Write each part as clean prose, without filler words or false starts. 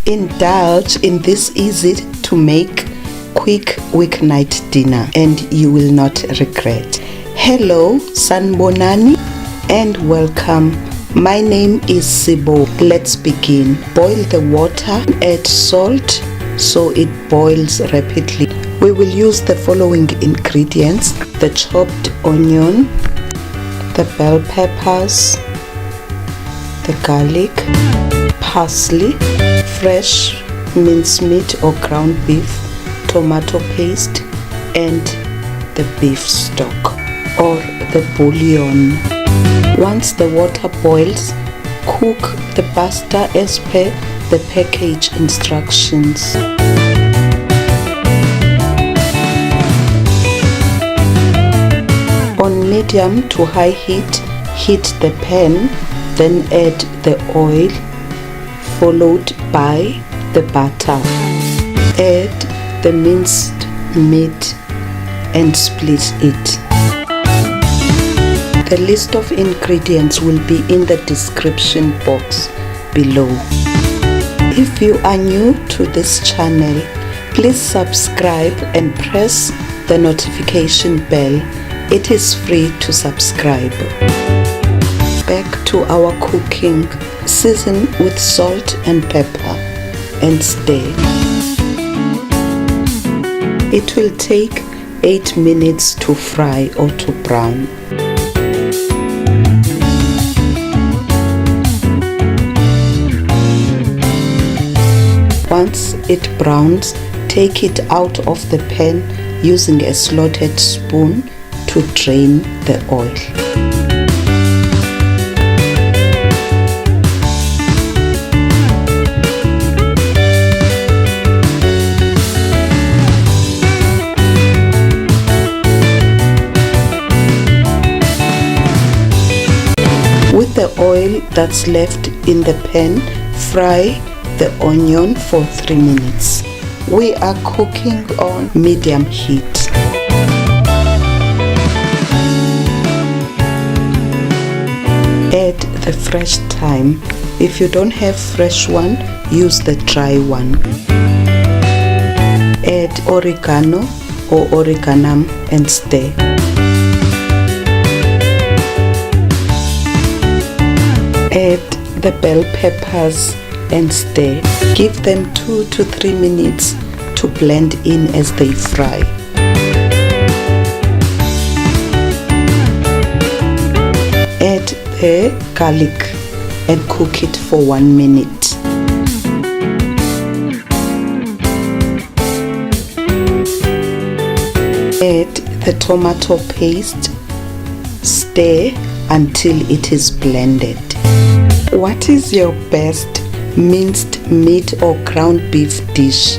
Indulge in this easy to make quick weeknight dinner and you will not regret. Hello, sanbonani and welcome. My name is CBO. Let's begin. Boil the water, add salt so it boils rapidly. We will use the following ingredients: the chopped onion, the bell peppers, the garlic, parsley, fresh mincemeat or ground beef, tomato paste, and the beef stock or the bouillon. Once the water boils, cook the pasta as per the package instructions. On medium to high heat, heat the pan, then add the oil followed by the butter. Add the minced meat and split it. The list of ingredients will be in the description box below. If you are new to this channel, please subscribe and press the notification bell. It is free to subscribe. Back to our cooking. Season with salt and pepper and stir. It will take 8 minutes to fry or to brown. Once it browns, take it out of the pan using a slotted spoon to drain the oil. With the oil that's left in the pan, fry the onion for 3 minutes. We are cooking on medium heat. Add the fresh thyme. If you don't have fresh one, use the dry one. Add oregano or origanum and stir. Add the bell peppers and stir. Give them 2 to 3 minutes to blend in as they fry. Add the garlic and cook it for 1 minute. Add the tomato paste. Stir until it is blended. What is your best minced meat or ground beef dish?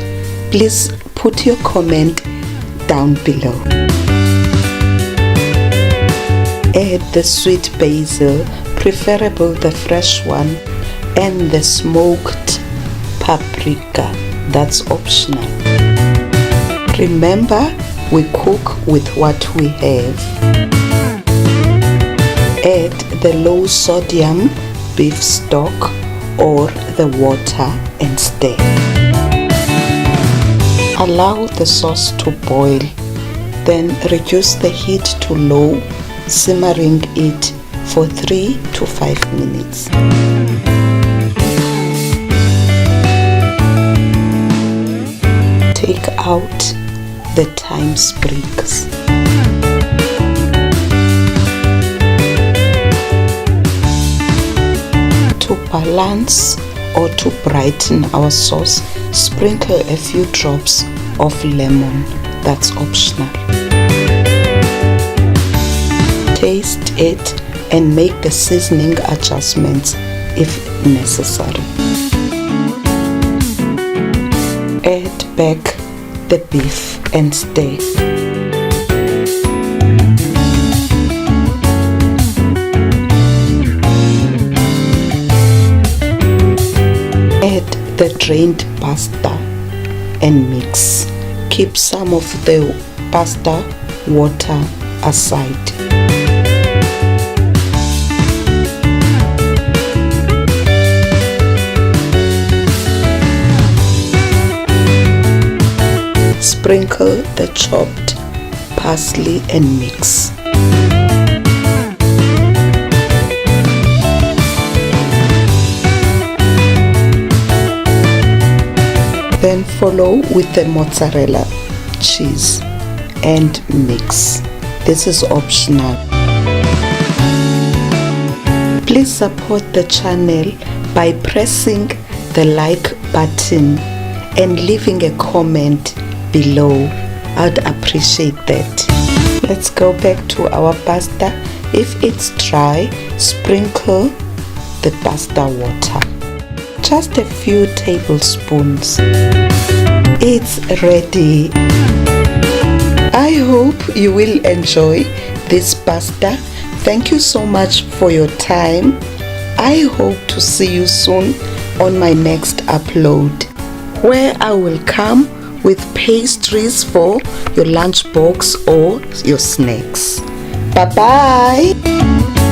Please put your comment down below. Add the sweet basil, preferable the fresh one, and the smoked paprika. That's optional. Remember, we cook with what we have. Add the low sodium beef stock or the water and stir. Allow the sauce to boil, then reduce the heat to low, simmering it for 3 to 5 minutes. Take out the thyme sprigs. To balance or to brighten our sauce, sprinkle a few drops of lemon. That's optional. Taste it and make the seasoning adjustments if necessary. Add back the beef and stir. Add the drained pasta and mix. Keep some of the pasta water aside. sprinkle the chopped parsley and mix. Then follow with the mozzarella cheese and mix. This is optional. Please support the channel by pressing the like button and leaving a comment below. I'd appreciate that. Let's go back to our pasta. If it's dry, sprinkle the pasta water. Just a few tablespoons. It's ready. I hope you will enjoy this pasta. Thank you so much for your time. I hope to see you soon on my next upload, where I will come with pastries for your lunchbox or your snacks. Bye bye.